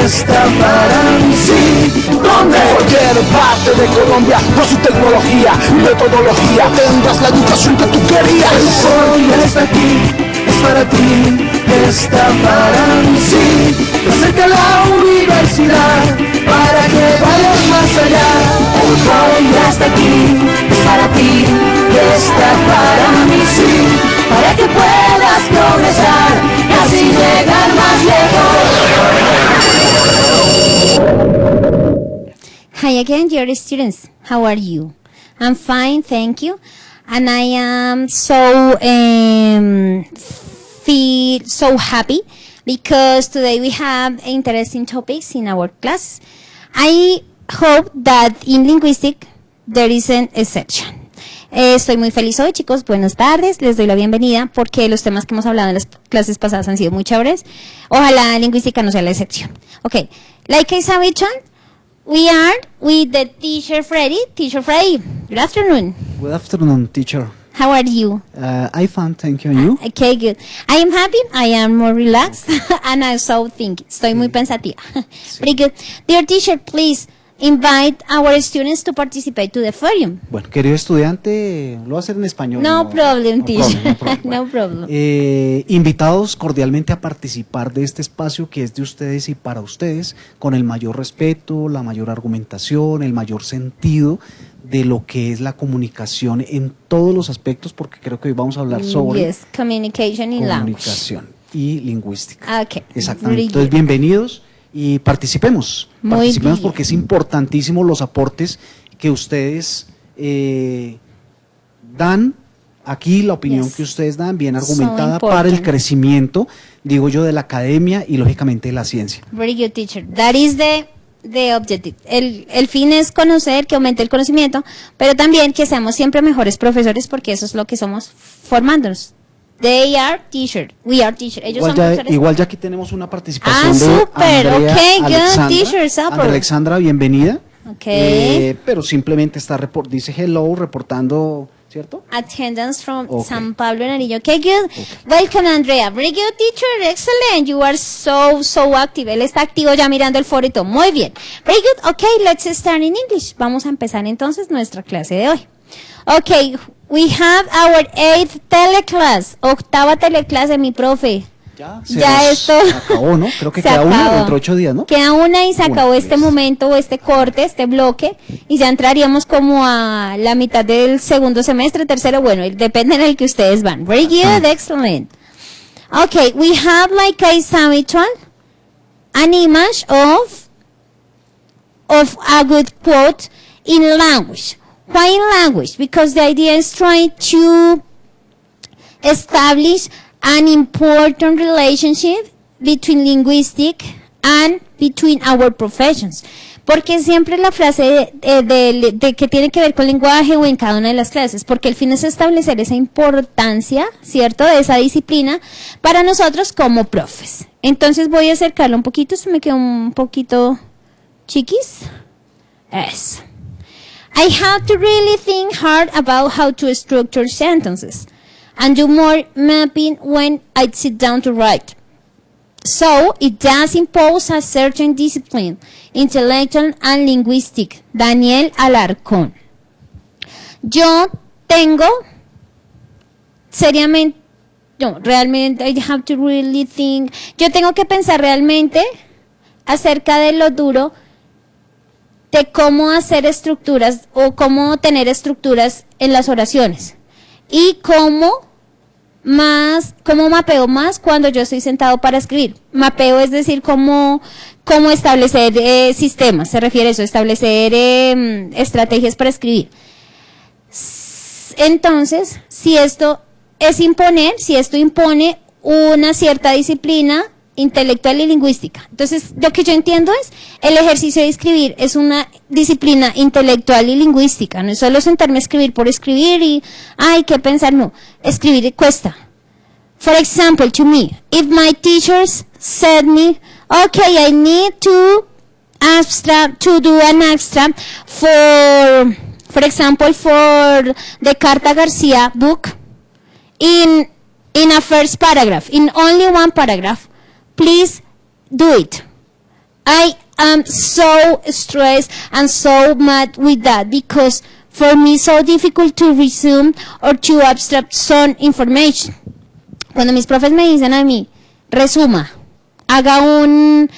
está para mí, sí. Donde cualquier parte de Colombia, por su tecnología, metodología, tendrás la educación que tú querías. Hoy está aquí, es para ti, está para mí, sí. Te acerca la universidad para que vayas más allá. Hoy está aquí, es para ti, está para mí, sí. Para que puedas progresar y así llegar más lejos. Hi again, dear students. How are you? I'm fine, thank you. And I am feel so happy because today we have interesting topics in our class. I hope that in linguistics there is an exception. Estoy muy feliz hoy, chicos. Buenas tardes. Les doy la bienvenida porque los temas que hemos hablado en las clases pasadas han sido muy chéveres. Ojalá lingüística no sea la excepción. Okay. Like I said, we are with the teacher Freddy. Teacher Freddy, good afternoon. Good afternoon, teacher. How are you? I'm fine, thank you. And you? Okay, good. I am happy, I am more relaxed, and I'm so thinking. Estoy muy pensativa. Very good. Dear teacher, please invite our students to participate to the forum. Bueno, querido estudiante, lo voy a hacer en español. No problem, teacher. No problem. Invitados cordialmente a participar de este espacio que es de ustedes y para ustedes, con el mayor respeto, la mayor argumentación, el mayor sentido de lo que es la comunicación en todos los aspectos, porque creo que hoy vamos a hablar sobre communication in comunicación y lingüística. Okay. Exactamente. Entonces, bienvenidos y participemos. Participemos porque es importantísimo los aportes que ustedes dan aquí, la opinión que ustedes dan, bien argumentada para el crecimiento, digo yo, de la academia y lógicamente de la ciencia. Very good, teacher. That is the objective. El fin es conocer, que aumente el conocimiento, pero también que seamos siempre mejores profesores, porque eso es lo que somos formándonos. They are teacher, we are teacher. Ellos son profesores. Igual ya aquí tenemos una participación de super, Andrea, okay, Alexandra. good, teacher, Andrea Alexandra, bienvenida. Okay. Pero simplemente está dice hello, reportando, ¿cierto? Attendance from San Pablo Nariño. Okay, good. Okay. Welcome, Andrea. Very good, teacher. Excellent. You are so active. Él está activo ya mirando el foro y todo. Muy bien. Very good. Okay, let's start in English. Vamos a empezar entonces nuestra clase de hoy. Okay, we have our 8th teleclass. Octava teleclase, mi profe. Ya esto acabó, ¿no? Creo que queda una dentro de 8 días, ¿no? Queda una y se acabó este momento, este corte, este bloque, y ya entraríamos como a la mitad del segundo semestre, tercero, bueno, depende en el que ustedes van. Very good, excellent. Okay, we have, like I said, an image of a good quote in language. Why in language? Because the idea is trying to establish an important relationship between linguistics and between our professions. Porque siempre la frase de que tiene que ver con lenguaje o en cada una de las clases, porque el fin es establecer esa importancia, ¿cierto?, de esa disciplina para nosotros como profes. Entonces voy a acercarlo un poquito, se me quedó un poquito chiquis. Eso. I have to really think hard about how to structure sentences and do more mapping when I sit down to write. So, it does impose a certain discipline, intellectual and linguistic. Daniel Alarcón. Yo tengo, seriamente, no, realmente, I have to really think, yo tengo que pensar realmente acerca de lo duro de cómo hacer estructuras o cómo tener estructuras en las oraciones y cómo mapeo más cuando yo estoy sentado para escribir. Mapeo es decir, cómo establecer sistemas, se refiere a eso, establecer estrategias para escribir. Entonces, si esto impone una cierta disciplina intelectual y lingüística. Entonces, lo que yo entiendo es, el ejercicio de escribir es una disciplina intelectual y lingüística, no es solo sentarme a escribir por escribir y, ay, qué pensar, no, escribir cuesta. For example, to me, if my teachers said me, okay, I need to do an abstract for example, for the Carta García book, in a first paragraph, in only one paragraph, please do it. I am so stressed and so mad with that because for me it's so difficult to resume or to abstract some information. Cuando mis profes me dicen a mí, resuma, haga un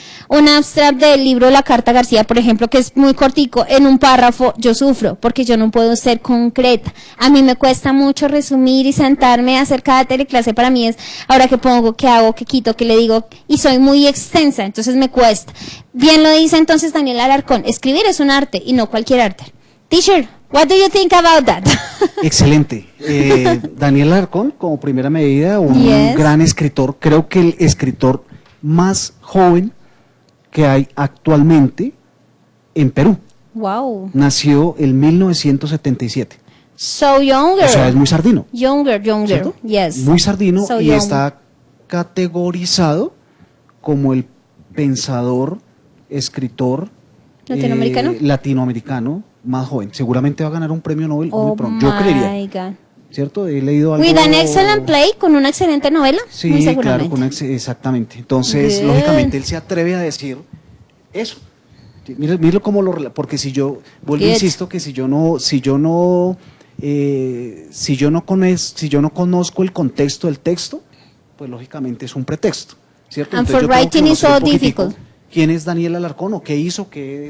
abstract del libro La Carta García, por ejemplo, que es muy cortico, en un párrafo, yo sufro, porque yo no puedo ser concreta. A mí me cuesta mucho resumir y sentarme a hacer cada teleclase. Para mí es, ahora que pongo, qué hago, qué quito, qué le digo, y soy muy extensa, entonces me cuesta. Bien lo dice entonces Daniel Alarcón, escribir es un arte y no cualquier arte. Teacher, what do you think about that? Excelente. Daniel Alarcón, como primera medida, un gran escritor, creo que el escritor más joven que hay actualmente en Perú. Wow. Nació en 1977. So younger. O sea, es muy sardino. Younger, ¿cierto? yes. Muy sardino So y young. está categorizado como el pensador, escritor ¿Latinoamericano? Latinoamericano más joven. Seguramente va a ganar un premio Nobel muy Oh pronto. Yo creería. my God. ¿Cierto? He leído algo. With an excellent play, con una excelente novela. Sí, muy claro, seguramente. exactamente. Entonces, Good. lógicamente, él se atreve a decir eso. Sí, mire cómo porque si yo, vuelvo, Good. insisto, que si yo no conozco el contexto del texto, pues lógicamente es un pretexto, ¿cierto? And Entonces, for yo tengo que writing is conocer so un poquitico difficult. quién es Daniel Alarcón o qué hizo, qué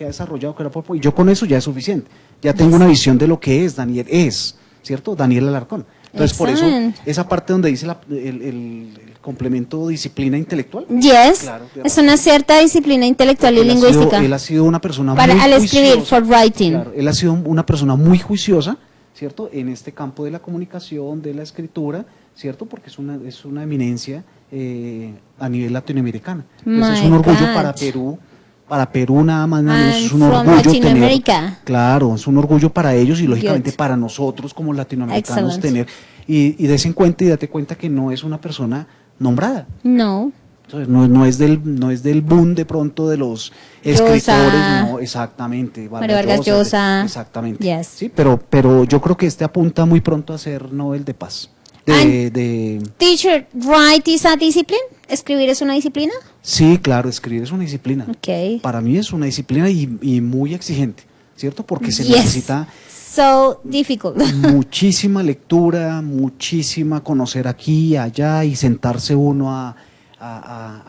ha desarrollado, y yo con eso ya es suficiente. Ya tengo una visión de lo que es Daniel, ¿cierto? Daniel Alarcón. Entonces, por eso, Excellent. esa parte donde dice el complemento disciplina intelectual. Yes, Claro, es una cierta disciplina intelectual y Él lingüística. él ha sido una persona Para muy al escribir, juiciosa. for writing. Claro, él ha sido una persona muy juiciosa, ¿cierto? En este campo de la comunicación, de la escritura, ¿cierto? Porque es una eminencia a nivel latinoamericano. Entonces, es My un orgullo God. para Perú nada más, nada menos, And es un from orgullo Latin tener, America. claro, es un orgullo para ellos y lógicamente Good. para nosotros como latinoamericanos Excellent. tener, y des en cuenta y date cuenta que no es una persona nombrada. No. Entonces, no es del boom de pronto de los escritores, no, exactamente. Mario Vargas Llosa. Exactamente. Yes. Sí, pero yo creo que apunta muy pronto a ser Nobel de Paz. Teacher, write is a discipline? ¿Escribir es una disciplina? Sí, claro, escribir es una disciplina. Okay. Para mí es una disciplina y muy exigente, ¿cierto? Porque se Yes. necesita So difficult. muchísima lectura, muchísima conocer aquí y allá y sentarse uno a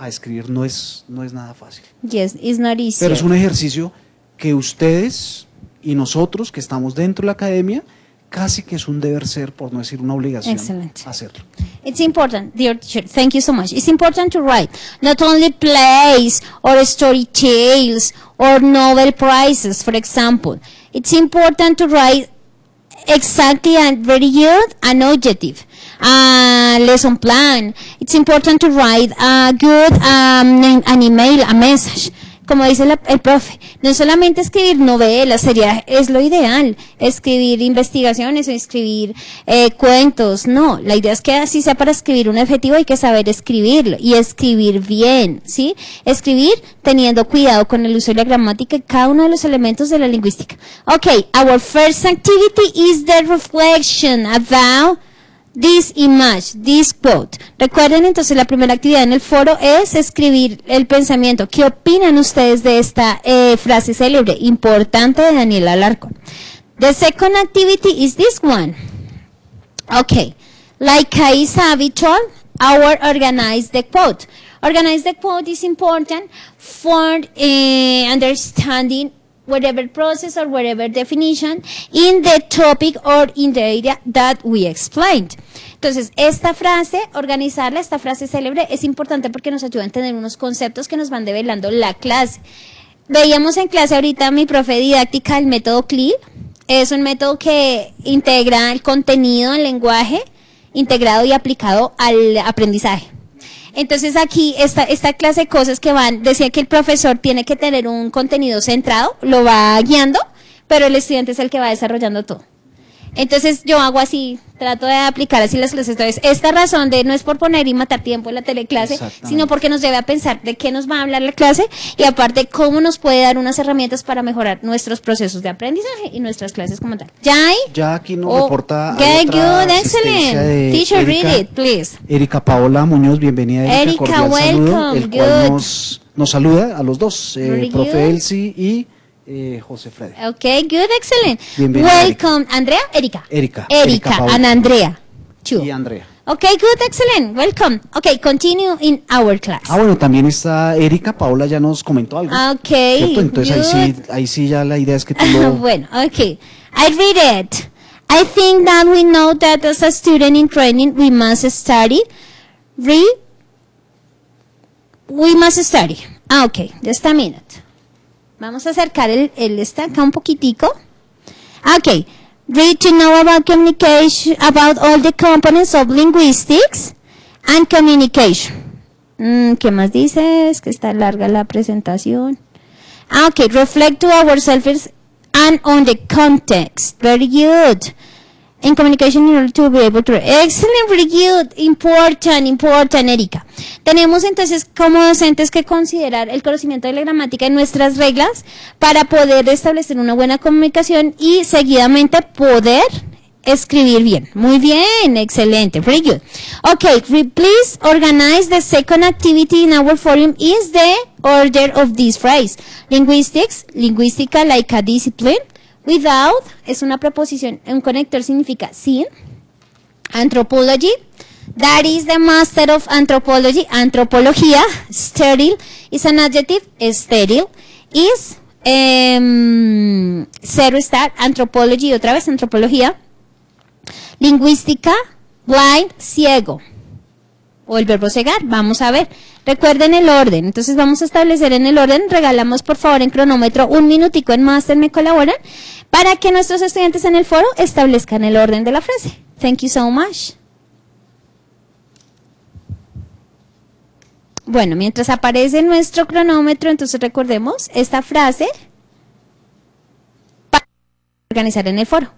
escribir no es nada fácil. Yes, it's not easy. Pero es un ejercicio que ustedes y nosotros que estamos dentro de la academia, casi que es un deber ser, por no decir una obligación, Excellent. hacerlo. It's important, dear teacher. Thank you so much. It's important to write not only plays or story tales or Nobel prizes, for example. It's important to write exactly and very good an objective, a lesson plan. It's important to write a good an email, a message. Como dice el profe, no solamente escribir novelas, es lo ideal, escribir investigaciones o escribir cuentos, no, la idea es que así sea para escribir un objetivo hay que saber escribirlo y escribir bien, ¿sí? Escribir teniendo cuidado con el uso de la gramática y cada uno de los elementos de la lingüística. Okay, our first activity is the reflection about this image, this quote. Recuerden entonces la primera actividad en el foro es escribir el pensamiento. ¿Qué opinan ustedes de esta frase célebre, importante de Daniel Alarcón? The second activity is this one. Okay, like is habitual, our organize the quote. Organize the quote is important for understanding whatever process or whatever definition in the topic or in the area that we explained. Entonces, esta frase, organizarla, esta frase célebre, es importante porque nos ayuda a entender unos conceptos que nos van develando la clase. Veíamos en clase ahorita mi profe didáctica el método CLIP. Es un método que integra el contenido, el lenguaje, integrado y aplicado al aprendizaje. Entonces aquí esta clase de cosas que decía que el profesor tiene que tener un contenido centrado, lo va guiando, pero el estudiante es el que va desarrollando todo. Entonces yo hago así, trato de aplicar así las clases. Entonces esta razón de no es por poner y matar tiempo en la teleclase, sino porque nos debe a pensar de qué nos va a hablar la clase y aparte cómo nos puede dar unas herramientas para mejorar nuestros procesos de aprendizaje y nuestras clases como tal. ¿Ya hay? Ya aquí nos reporta Okay, otra good, asistencia excellent. de Teacher, Erika, read it, please. Erika Paola Muñoz, bienvenida Erika, Erika, cordial saludo, welcome, el cual good. nos saluda a los dos, Very profe good. Elsie y José Freddy. Okay, good, excellent. Bienvenida, Welcome, Andrea, Erika. Erika Erika, Paula. and Andrea. Two. Y Andrea. Okay, good, excellent. Welcome. Okay, continue in our class. Ah, bueno, también está Erika, Paula ya nos comentó algo. Okay, ¿Cierto? Entonces good. ahí sí ya la idea es que tú lo... Bueno, okay. I read it. I think that we know that as a student in training, we must study. We must study. Ah, okay. Just a minute. Vamos a acercar el este acá un poquitico. Okay. Read to know about communication, about all the components of linguistics and communication. ¿Qué más dice? Es que está larga la presentación. Okay. Reflect to ourselves and on the context. Very good. In communication in order to be able to... Excellent, very good. Important, Erika. Tenemos entonces como docentes que considerar el conocimiento de la gramática en nuestras reglas para poder establecer una buena comunicación y seguidamente poder escribir bien. Muy bien, excelente, very good. Okay, please organize the second activity in our forum is the order of this phrase. Linguistics, lingüística like a discipline. Without es una preposición, un conector significa sin. Anthropology, that is the master of anthropology. Antropología, sterile, is an adjective, sterile. Is, zero star, anthropology, otra vez antropología. Lingüística, blind, ciego. O el verbo cegar, vamos a ver. Recuerden el orden, entonces vamos a establecer en el orden, regalamos por favor en cronómetro un minutico en Master, me colaboran, para que nuestros estudiantes en el foro establezcan el orden de la frase. Thank you so much. Bueno, mientras aparece nuestro cronómetro, entonces recordemos esta frase para organizar en el foro.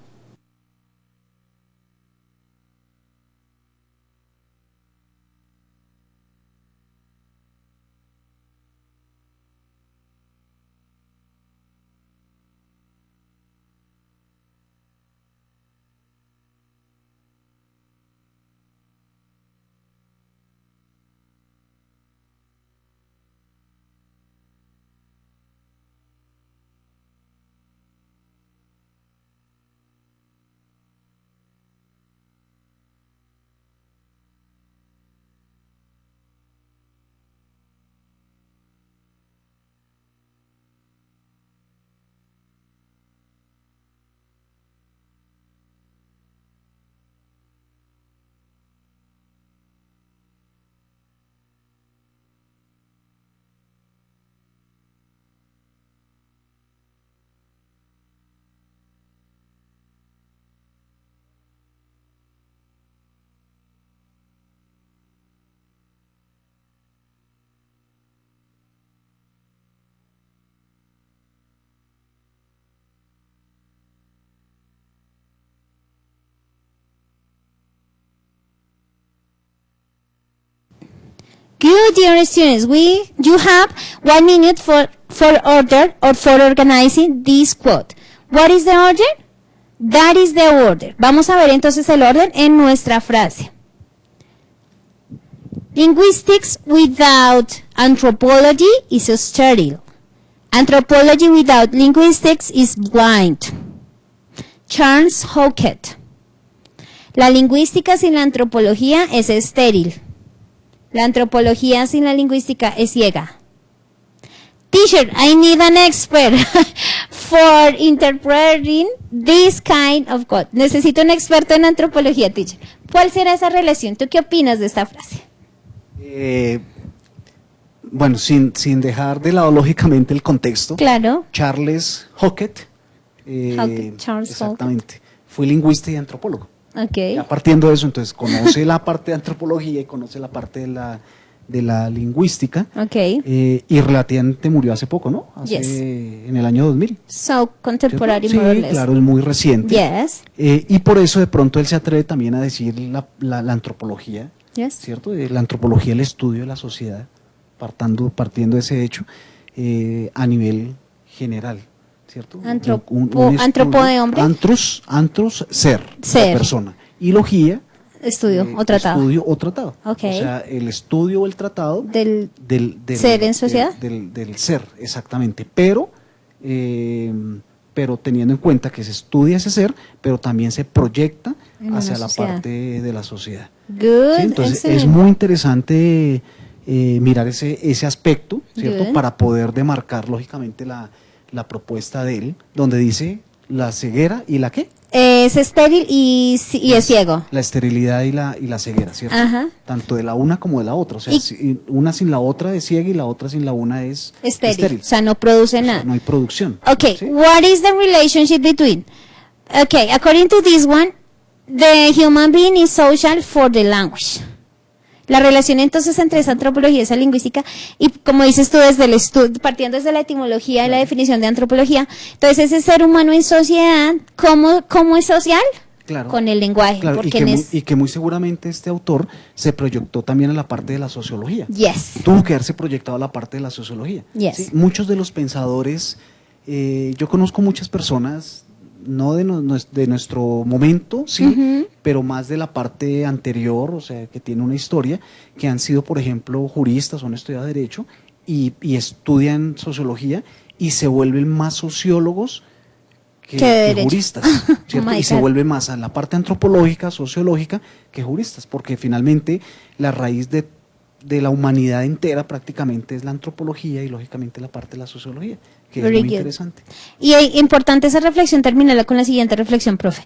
Good, dear students. You have 1 minute for order or for organizing this quote. What is the order? That is the order. Vamos a ver entonces el orden en nuestra frase. Linguistics without anthropology is sterile. Anthropology without linguistics is blind. Charles Hockett. La lingüística sin la antropología es estéril. La antropología sin la lingüística es ciega. Teacher, I need an expert for interpreting this kind of code. Necesito un experto en antropología, teacher. ¿Cuál será esa relación? ¿Tú qué opinas de esta frase? Bueno, sin dejar de lado lógicamente el contexto. Claro. Charles Hockett. Charles exactamente. Fue lingüista y antropólogo. Okay. Ya partiendo de eso, entonces conoce la parte de antropología y conoce la parte de la lingüística. Okay. Y relativamente murió hace poco, ¿no? En el año 2000. So, contemporary, Sí, more or less. claro, es muy reciente. Yes. Y por eso de pronto él se atreve también a decir la antropología, Yes. ¿cierto? La antropología, el estudio de la sociedad, partiendo de ese hecho, a nivel general. ¿Cierto? Antropo de hombre. Antros, ser, Ser. la persona. Y logía, Estudio o tratado. Estudio o tratado. Ok. O sea, el estudio o el tratado Del ser en sociedad. Del ser, exactamente. Pero teniendo en cuenta que se estudia ese ser, pero también se proyecta En hacia una la sociedad. parte de la sociedad. Good, ¿Sí? Entonces excellent. es muy interesante mirar ese aspecto, ¿cierto? Good. Para poder demarcar lógicamente la propuesta de él, donde dice la ceguera y la ¿qué? Es estéril y es ciego. La esterilidad y la ceguera, ¿cierto? Ajá. Tanto de la una como de la otra. O sea, Y- una sin la otra es ciega y la otra sin la una es Estéril. O sea, no produce O sea, nada. no hay producción. Okay, ¿sí? what is the relationship between? Okay, according to this one, the human being is social for the language. La relación entonces entre esa antropología y esa lingüística, y como dices tú, desde el estudio, partiendo desde la etimología y la definición de antropología, entonces ese ser humano en sociedad, ¿cómo es social? Claro. Con el lenguaje. Claro, porque y que muy seguramente este autor se proyectó también a la parte de la sociología. Yes. Tuvo que haberse proyectado a la parte de la sociología. Yes. ¿sí? Muchos de los pensadores, yo conozco muchas personas, no de nuestro momento, sí, Ujú. pero más de la parte anterior, o sea, que tiene una historia, que han sido, por ejemplo, juristas o han estudiado Derecho y estudian sociología y se vuelven más sociólogos Que de derecho. juristas, ¿cierto? Oh my Y se God. vuelve más a la parte antropológica, sociológica, que juristas, porque finalmente la raíz de la humanidad entera prácticamente es la antropología y lógicamente la parte de la sociología, que Very es muy good. interesante. Y es importante esa reflexión, terminarla con la siguiente reflexión, profe.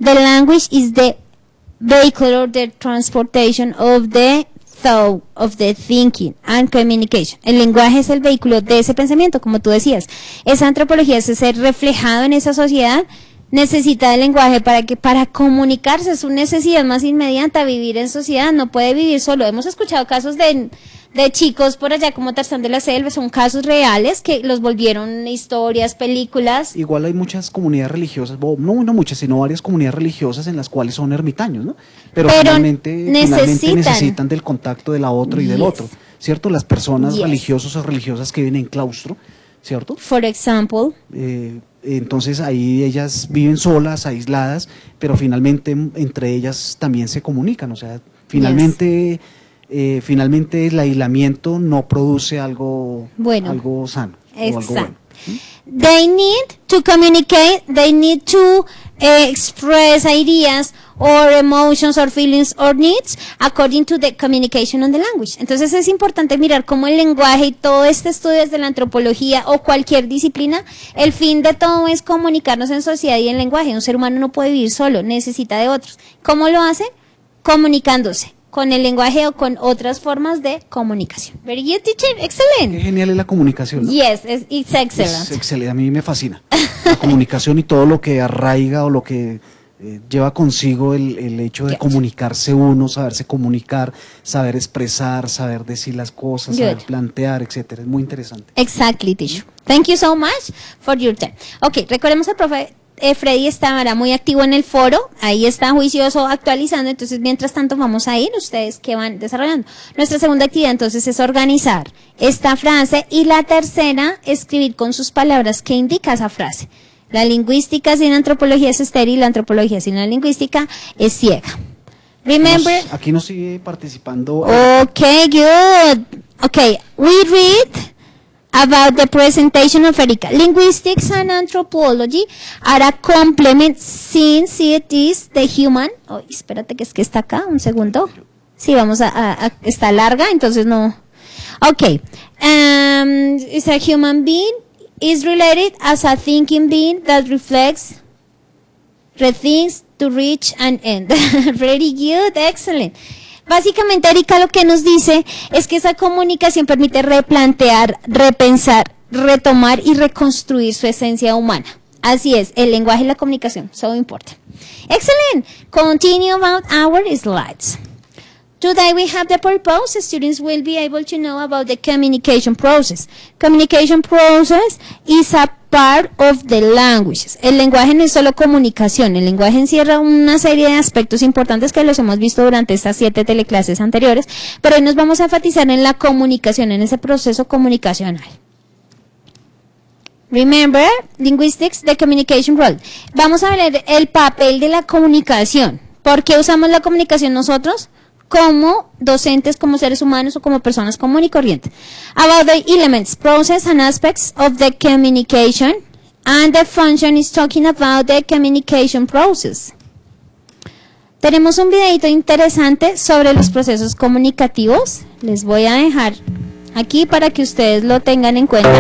The language is the vehicle or the transportation of the thought, of the thinking and communication. El lenguaje es el vehículo de ese pensamiento, como tú decías. Esa antropología, ese ser reflejado en esa sociedad, necesita del lenguaje para comunicarse, es su necesidad más inmediata, vivir en sociedad, no puede vivir solo. Hemos escuchado casos de chicos por allá como Tarzán de la Selva, son casos reales que los volvieron historias, películas. Igual hay muchas comunidades religiosas, no muchas, sino varias comunidades religiosas en las cuales son ermitaños, ¿no? Pero finalmente necesitan del contacto de la otra y del Yes. otro, ¿cierto? Las personas Yes. religiosas o religiosas que viven en claustro, ¿cierto? For example, Entonces ahí ellas viven solas, aisladas, pero finalmente entre ellas también se comunican, o sea, finalmente el aislamiento no produce algo sano o algo exacto. bueno. They need to communicate, they need to express ideas or emotions or feelings or needs according to the communication on the language. Entonces es importante mirar cómo el lenguaje y todo este estudio desde la antropología o cualquier disciplina, el fin de todo es comunicarnos en sociedad y en lenguaje. Un ser humano no puede vivir solo, necesita de otros. ¿Cómo lo hace? Comunicándose con el lenguaje o con otras formas de comunicación. Very good, teacher. Qué Excellent. genial es la comunicación, ¿no? Yes, it's excellent. Es excelente, a mí me fascina. La comunicación y todo lo que arraiga o lo que lleva consigo el hecho de Yes. comunicarse uno, saberse comunicar, saber expresar, saber decir las cosas, saber Good. plantear, etcétera. Es muy interesante. Exactly, teacher. Thank you so much for your time. Okay, recordemos al profe Freddy estará muy activo en el foro, ahí está juicioso actualizando, entonces mientras tanto vamos a ir, ustedes que van desarrollando. Nuestra segunda actividad entonces es organizar esta frase y la tercera, escribir con sus palabras qué indica esa frase. La lingüística sin antropología es estéril, la antropología sin la lingüística es ciega. Remember, Aquí nos sigue participando. okay, good. Okay, we read about the presentation of Erika. Linguistics and anthropology are a complement since it is the human. Oh, espérate que es que está acá, un segundo. Sí, vamos está larga, entonces no. Okay. It's a human being is related as a thinking being that reflects, rethinks to reach an end. Very good, excellent. Básicamente, Erika lo que nos dice es que esa comunicación permite replantear, repensar, retomar y reconstruir su esencia humana. Así es, el lenguaje y la comunicación, so important. Excellent. Continue about our slides. Today we have the purpose. Students will be able to know about the communication process. Communication process is a part of the languages. El lenguaje no es solo comunicación, el lenguaje encierra una serie de aspectos importantes que los hemos visto durante estas 7 teleclases anteriores, pero hoy nos vamos a enfatizar en la comunicación, en ese proceso comunicacional. Remember, linguistics, the communication role. Vamos a ver el papel de la comunicación. ¿Por qué usamos la comunicación nosotros? Como docentes, como seres humanos o como personas comunes y corrientes. About the elements, process and aspects of the communication, and the function is talking about the communication process. Tenemos un videito interesante sobre los procesos comunicativos. Les voy a dejar aquí para que ustedes lo tengan en cuenta.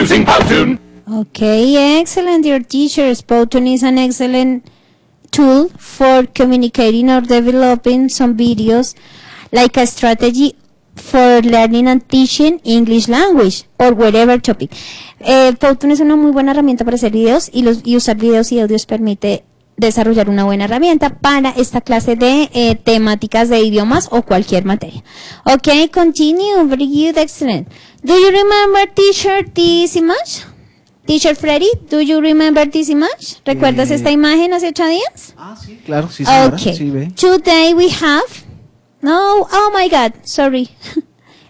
using Powtoon. Okay, excellent, dear teachers. Powtoon is an excellent tool for communicating or developing some videos, like a strategy for learning and teaching English language or whatever topic. Powtoon es una muy buena herramienta para hacer videos y usar videos y audios permite desarrollar una buena herramienta para esta clase de temáticas de idiomas o cualquier materia. Okay, continue. Very good, excellent. Do you remember, teacher, this image? Teacher Freddy, do you remember this image? ¿Recuerdas esta imagen hace 8 días? Ah, sí, claro, sí, señora. Okay. Sí, ve. Today we have... No, oh my God, sorry.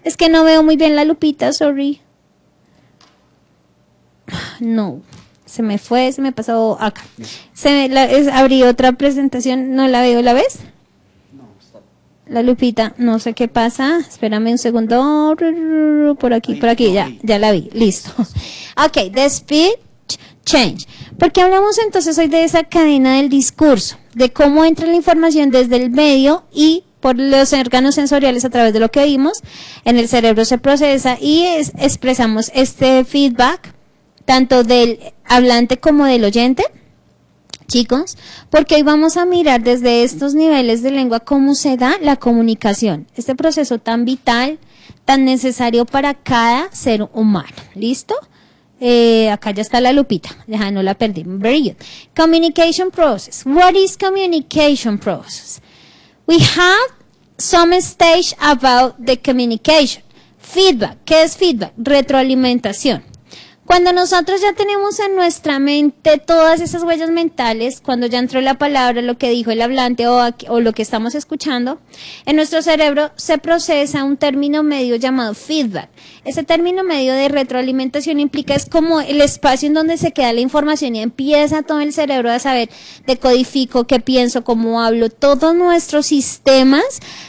Es que no veo muy bien la lupita, sorry. No, se me fue, se me pasó acá. Abrí otra presentación, no la veo, ¿la ves? La lupita, no sé qué pasa. Espérame un segundo. Por aquí, ya la vi. Listo. Okay, the speech change. Porque hablamos entonces hoy de esa cadena del discurso, de cómo entra la información desde el medio y por los órganos sensoriales a través de lo que oímos, en el cerebro se procesa y expresamos este feedback, tanto del hablante como del oyente, chicos, porque hoy vamos a mirar desde estos niveles de lengua cómo se da la comunicación, este proceso tan vital, tan necesario para cada ser humano. ¿Listo? Acá ya está la lupita, ya no la perdí. Very good. Communication process. What is communication process? We have some stage about the communication. Feedback. ¿Qué es feedback? Retroalimentación. Cuando nosotros ya tenemos en nuestra mente todas esas huellas mentales, cuando ya entró la palabra, lo que dijo el hablante o lo que estamos escuchando, en nuestro cerebro se procesa un término medio llamado feedback. Ese término medio de retroalimentación implica es como el espacio en donde se queda la información y empieza todo el cerebro a saber, decodifico, qué pienso, cómo hablo, todos nuestros sistemas,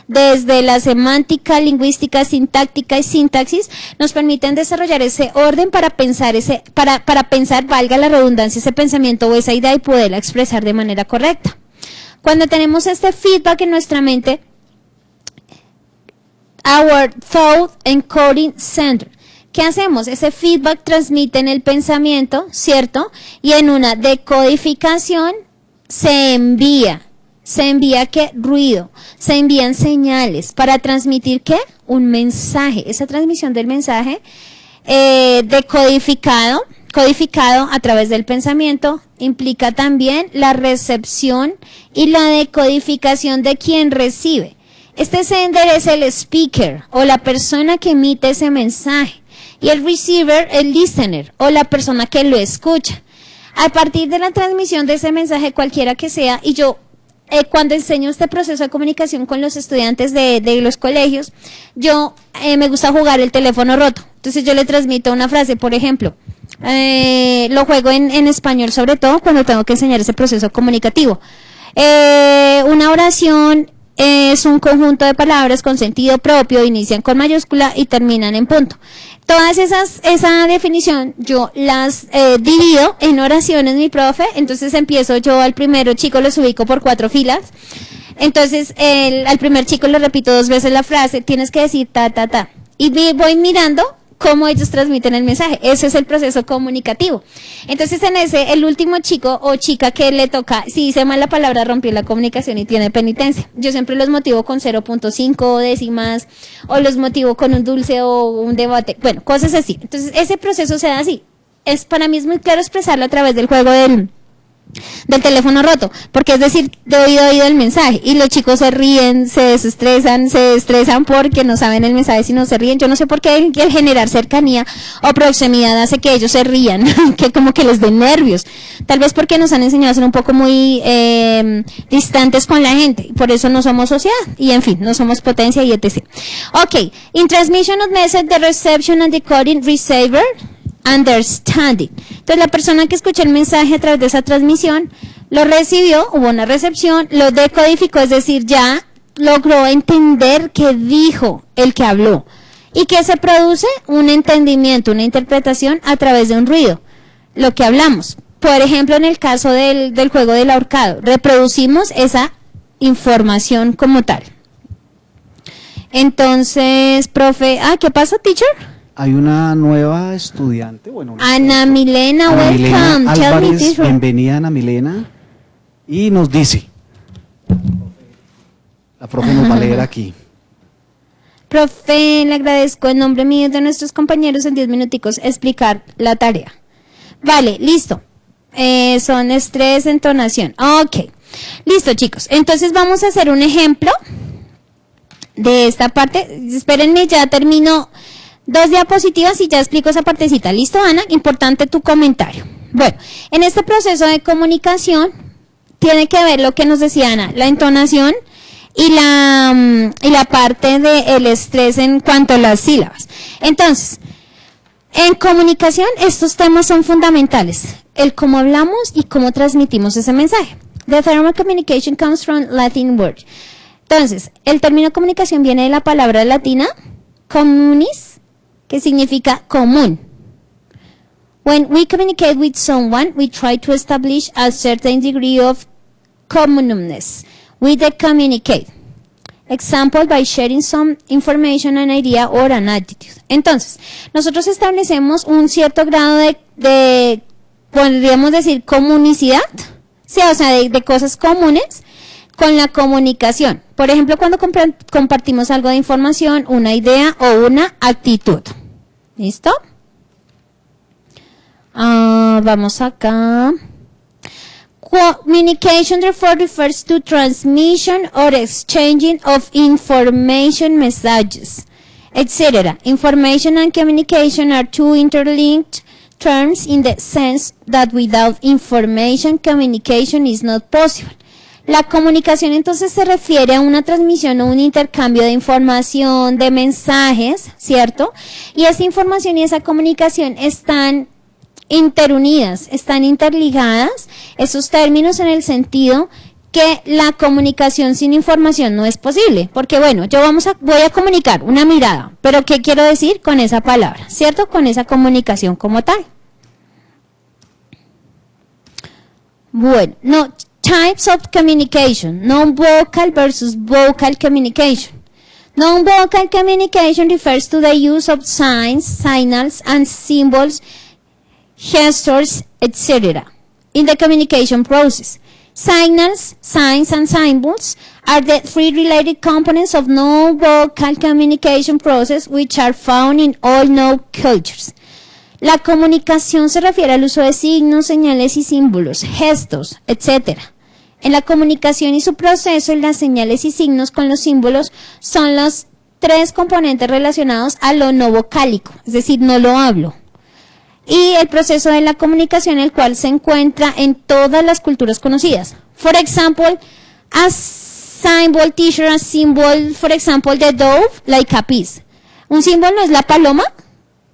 desde la semántica, lingüística, sintáctica y sintaxis, nos permiten desarrollar ese orden para pensar para pensar, valga la redundancia, ese pensamiento o esa idea y poderla expresar de manera correcta. Cuando tenemos este feedback en nuestra mente, our thought encoding center, ¿qué hacemos? Ese feedback transmite en el pensamiento, ¿cierto? Y en una decodificación se envía ¿qué? Ruido, se envían señales para transmitir ¿qué? Un mensaje. Esa transmisión del mensaje codificado a través del pensamiento, implica también la recepción y la decodificación de quien recibe. Este sender es el speaker o la persona que emite ese mensaje y el receiver, el listener o la persona que lo escucha. A partir de la transmisión de ese mensaje, cualquiera que sea, y yo cuando enseño este proceso de comunicación con los estudiantes de los colegios, yo me gusta jugar el teléfono roto. Entonces yo le transmito una frase, por ejemplo, lo juego en español sobre todo cuando tengo que enseñar ese proceso comunicativo. Una oración es un conjunto de palabras con sentido propio, inician con mayúscula y terminan en punto. Todas esa definición yo las divido en oraciones, mi profe, entonces empiezo yo al primero chico, los ubico por 4 filas, entonces al primer chico le repito 2 veces la frase, tienes que decir ta, ta, ta, y voy mirando cómo ellos transmiten el mensaje. Ese es el proceso comunicativo. Entonces en ese, el último chico o chica que le toca, si dice mal la palabra, rompió la comunicación y tiene penitencia. Yo siempre los motivo con 0.5 décimas, o los motivo con un dulce o un debate, bueno, cosas así. Entonces ese proceso se da así. Para mí es muy claro expresarlo a través del juego del teléfono roto, porque es decir, de oído a oído el mensaje, y los chicos se ríen, se estresan porque no saben el mensaje si no se ríen. Yo no sé por qué el generar cercanía o proximidad hace que ellos se rían, que como que les den nervios, tal vez porque nos han enseñado a ser un poco muy distantes con la gente, y por eso no somos sociedad, y en fin, no somos potencia y etc. Ok, in transmission of message, the reception and decoding receiver, understanding. Entonces la persona que escuchó el mensaje a través de esa transmisión lo recibió, hubo una recepción, lo decodificó, es decir, ya logró entender qué dijo el que habló. ¿Y qué se produce? Un entendimiento, una interpretación a través de un ruido, lo que hablamos. Por ejemplo, en el caso del juego del ahorcado, reproducimos esa información como tal. Entonces, profe, ¿qué pasa, teacher? Hay una nueva estudiante, bueno, Ana Milena, Ana welcome. Milena Tell me, Álvarez, teacher. bienvenida Ana Milena, y nos dice, la profe nos va a leer aquí. Profe, le agradezco en nombre mío y de nuestros compañeros en 10 minuticos explicar la tarea. Vale, listo. Son estrés, entonación. Ok, listo, chicos. Entonces vamos a hacer un ejemplo de esta parte. Espérenme, ya termino 2 diapositivas y ya explico esa partecita. ¿Listo, Ana? Importante tu comentario. Bueno, en este proceso de comunicación tiene que ver lo que nos decía Ana, la entonación y la parte del estrés en cuanto a las sílabas. Entonces, en comunicación estos temas son fundamentales, el cómo hablamos y cómo transmitimos ese mensaje. The term of communication comes from Latin word. Entonces, el término comunicación viene de la palabra latina communis, que significa común. When we communicate with someone, we try to establish a certain degree of communness with the communicate. Example, by sharing some information, an idea, or an attitude. Entonces, nosotros establecemos un cierto grado de podríamos decir, comunicidad, sí, o sea, de cosas comunes con la comunicación. Por ejemplo, cuando compartimos algo de información, una idea o una actitud. ¿Listo? Vamos acá. Communication therefore refers to transmission or exchanging of information, messages, etc. Information and communication are two interlinked terms in the sense that without information, communication is not possible. La comunicación entonces se refiere a una transmisión o un intercambio de información, de mensajes, ¿cierto? Y esa información y esa comunicación están interunidas, están interligadas, esos términos, en el sentido que la comunicación sin información no es posible, porque bueno, yo voy a comunicar una mirada, pero ¿qué quiero decir con esa palabra? ¿Cierto? Con esa comunicación como tal. Bueno, no, types of communication, non-vocal versus vocal communication. Non-vocal communication refers to the use of signs, signals, and symbols, gestures, etc. in the communication process. Signals, signs, and symbols are the three related components of non-vocal communication process which are found in all known cultures. La comunicación se refiere al uso de signos, señales y símbolos, gestos, etc. En la comunicación y su proceso, las señales y signos con los símbolos son los tres componentes relacionados a lo no vocálico, es decir, no lo hablo. Y el proceso de la comunicación, el cual se encuentra en todas las culturas conocidas. For example, a symbol, teacher, a symbol, for example, the dove, like a peace. Un símbolo es la paloma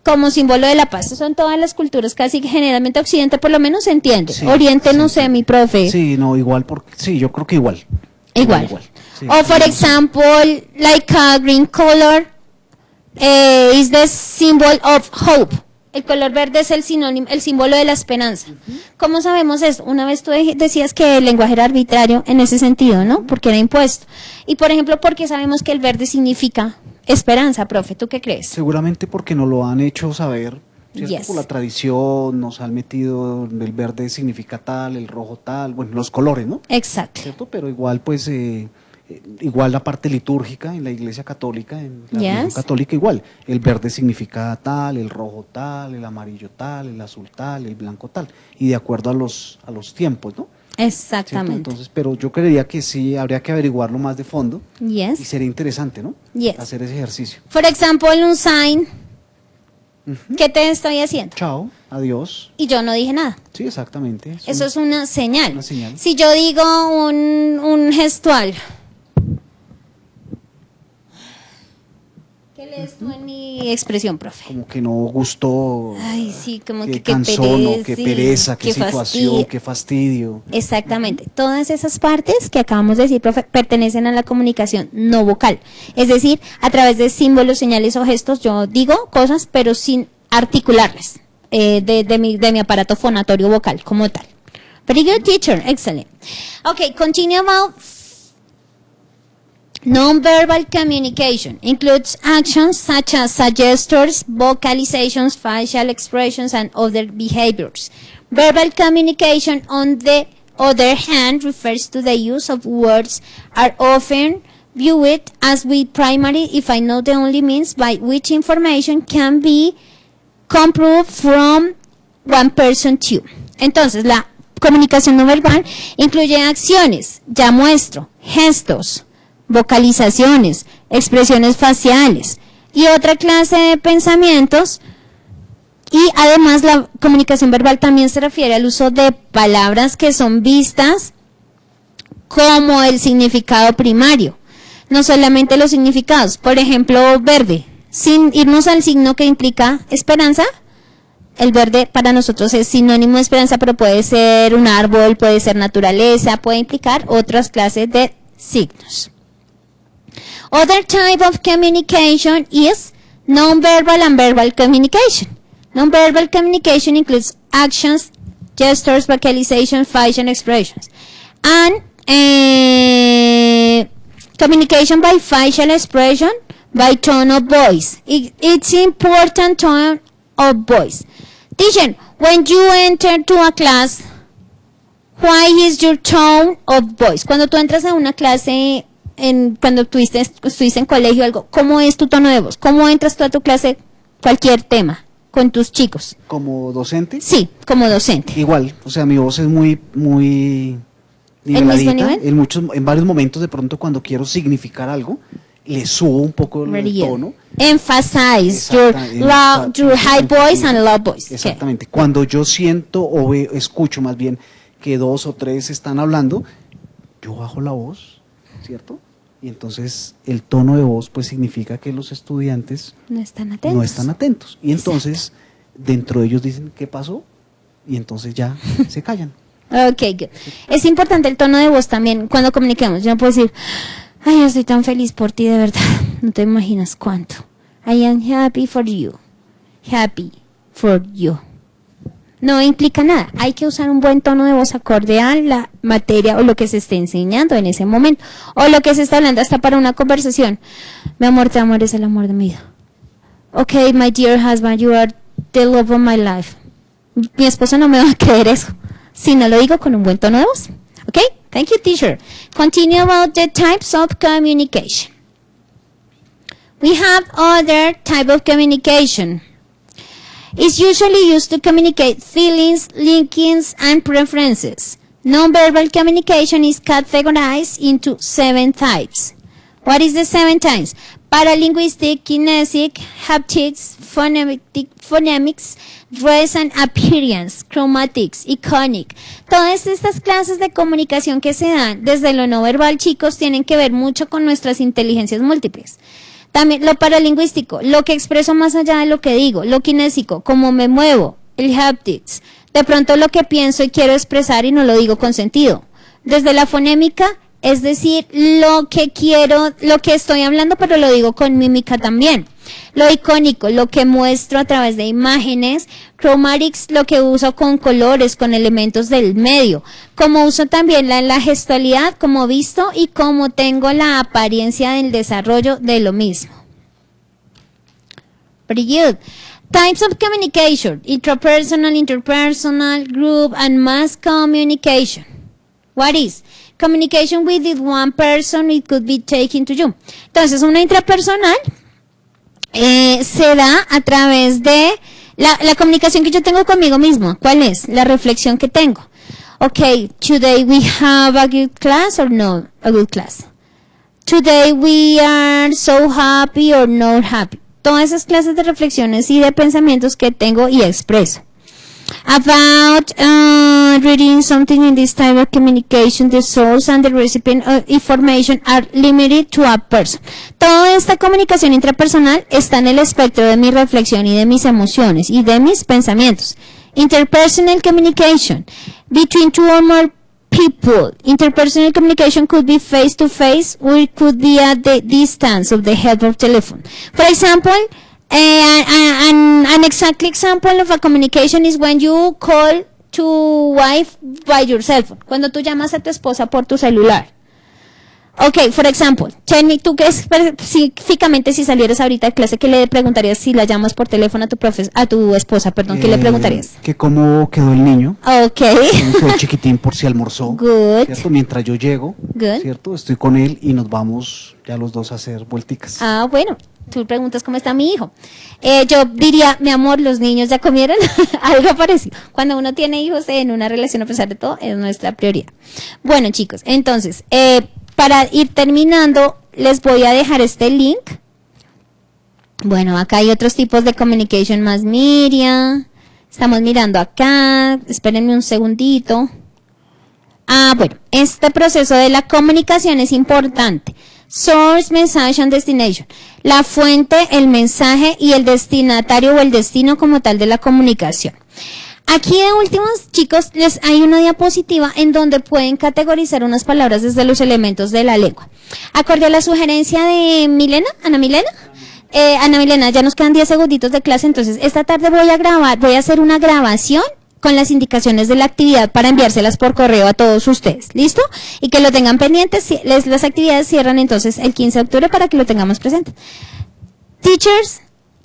como símbolo de la paz. Son todas las culturas, casi generalmente Occidente por lo menos se entiende. Sí, Oriente no sé, mi profe. Sí, no, igual, sí, yo creo que igual. Igual. Sí, o for example, like a green color is the symbol of hope. El color verde es el sinónimo, el símbolo de la esperanza. ¿Cómo sabemos eso? Una vez tú decías que el lenguaje era arbitrario en ese sentido, ¿no? Porque era impuesto. Y por ejemplo, ¿por qué sabemos que el verde significa esperanza, profe? ¿Tú qué crees? Seguramente porque nos lo han hecho saber, ¿cierto? Yes. Por la tradición, nos han metido, el verde significa tal, el rojo tal, bueno, los colores, ¿no? Exacto. ¿Cierto? Pero igual, pues, igual la parte litúrgica en la Iglesia Católica, en la religión católica igual, el verde significa tal, el rojo tal, el amarillo tal, el azul tal, el blanco tal, y de acuerdo a los tiempos, ¿no? Exactamente. ¿Cierto? Entonces, pero yo creería que sí habría que averiguarlo más de fondo, Yes. y sería interesante, ¿no? Yes. Hacer ese ejercicio. For example, un sign. ¿Qué te estoy haciendo? Chao, adiós. Y yo no dije nada. Sí, exactamente. Eso es una señal. Una señal. Si yo digo un gestual, ¿qué lees tú en mi expresión, profe? Como que no gustó. Ay, sí, como que que cansón, pereza, qué pereza, qué situación, fastidio. qué fastidio. Exactamente. Todas esas partes que acabamos de decir, profe, pertenecen a la comunicación no vocal. Es decir, a través de símbolos, señales o gestos, yo digo cosas, pero sin articularlas de mi aparato fonatorio vocal como tal. Very good, teacher. Excellent. Okay, continue about non-verbal communication. Includes actions such as gestures, vocalizations, facial expressions, and other behaviors. Verbal communication, on the other hand, refers to the use of words, are often viewed as primary, if not the only means by which information can be comproved from one person to. Entonces, la comunicación no verbal incluye acciones, ya muestro, gestos, vocalizaciones, expresiones faciales y otra clase de pensamientos. Y además la comunicación verbal también se refiere al uso de palabras que son vistas como el significado primario, no solamente los significados. Por ejemplo, verde, sin irnos al signo que implica esperanza, el verde para nosotros es sinónimo de esperanza, pero puede ser un árbol, puede ser naturaleza, puede implicar otras clases de signos. Other type of communication is non-verbal and verbal communication. Nonverbal communication includes actions, gestures, vocalization, facial expressions. And communication by facial expression, by tone of voice. It's important tone of voice. Teacher, when you enter to a class, why is your tone of voice? Cuando tú entras a una clase, cuando estuviste en colegio o algo, ¿cómo es tu tono de voz? ¿Cómo entras tú a tu clase, cualquier tema, con tus chicos? ¿Como docente? Sí, como docente. Igual, o sea, mi voz es muy ¿El mismo nivel? En varios momentos, de pronto, cuando quiero significar algo, le subo un poco el tono. Emphasize your high voice and low voice. Exactamente. Okay. Cuando yo siento o escucho más bien que 2 o 3 están hablando, yo bajo la voz, ¿cierto? Y entonces el tono de voz pues significa que los estudiantes no están atentos. Y entonces dentro de ellos dicen, ¿qué pasó? Y entonces ya se callan. Ok, good. Es importante el tono de voz también cuando comuniquemos. Yo no puedo decir, ay, yo estoy tan feliz por ti, de verdad. No te imaginas cuánto. I am happy for you. Happy for you. No implica nada. Hay que usar un buen tono de voz acorde a la materia o lo que se esté enseñando en ese momento. O lo que se está hablando hasta para una conversación. Mi amor, te amo, eres el amor de mi vida. Okay, my dear husband, you are the love of my life. Mi esposo no me va a creer eso si no lo digo con un buen tono de voz. Okay? Thank you, teacher. Continue about the types of communication. We have other type of communication. It's usually used to communicate feelings, linkings, and preferences. Nonverbal communication is categorized into 7 types. What is the 7 types? Paralinguistic, kinesic, haptics, phonemics, dress and appearance, chromatics, iconic. Todas estas clases de comunicación que se dan desde lo no verbal, chicos, tienen que ver mucho con nuestras inteligencias múltiples. También lo paralingüístico, lo que expreso más allá de lo que digo, lo kinésico, cómo me muevo, el haptics, de pronto lo que pienso y quiero expresar y no lo digo con sentido. Desde la fonémica, es decir, lo que quiero, lo que estoy hablando, pero lo digo con mímica también. Lo icónico, lo que muestro a través de imágenes. Chromatics, lo que uso con colores, con elementos del medio. Como uso también la gestualidad, como visto, y como tengo la apariencia del desarrollo de lo mismo. Pretty good. Types of communication: intrapersonal, interpersonal, group, and mass communication. What is? Communication with one person, it could be taken to you. Entonces, una intrapersonal se da a través de la comunicación que yo tengo conmigo mismo. ¿Cuál es? La reflexión que tengo. Okay, today we have a good class or no a good class. Today we are so happy or not happy. Todas esas clases de reflexiones y de pensamientos que tengo y expreso. About reading something in this type of communication, the source and the recipient of information are limited to a person. Toda esta comunicación intrapersonal está en el espectro de mi reflexión y de mis emociones y de mis pensamientos. Interpersonal communication between two or more people. Interpersonal communication could be face to face or it could be at the distance of the head of telephone. For example, an exact example of a communication is when you call to wife by your cell phone. Cuando tú llamas a tu esposa por tu celular. Okay, for example, tell me, tú que específicamente si salieras ahorita de clase, ¿qué le preguntarías si la llamas por teléfono a tu esposa, perdón, ¿qué le preguntarías? Que cómo quedó el niño. Okay. Cómo quedó el chiquitín, por si almorzó. Good. ¿Cierto? Mientras yo llego, Good. ¿cierto? Estoy con él y nos vamos ya los dos a hacer vuelticas. Ah, bueno. Tú preguntas cómo está mi hijo. Yo diría, mi amor, los niños ya comieron, algo parecido. Cuando uno tiene hijos en una relación, a pesar de todo, es nuestra prioridad. Bueno, chicos, entonces, para ir terminando, les voy a dejar este link. Bueno, acá hay otros tipos de communication más, Miriam. Estamos mirando acá. Espérenme un segundito. Bueno, este proceso de la comunicación es importante. Source, message and destination. La fuente, el mensaje y el destinatario o el destino como tal de la comunicación. Aquí de últimos, chicos, hay una diapositiva en donde pueden categorizar unas palabras desde los elementos de la lengua. Acorde a la sugerencia de Milena, Ana Milena, Ana Milena, ya nos quedan 10 segunditos de clase, entonces esta tarde voy a hacer una grabación con las indicaciones de la actividad para enviárselas por correo a todos ustedes, ¿listo? Y que lo tengan pendientes, las actividades cierran entonces el 15 de octubre para que lo tengamos presente. Teachers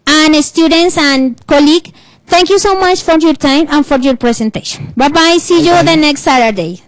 and students and colleagues, thank you so much for your time and for your presentation. Bye bye, see you the next Saturday.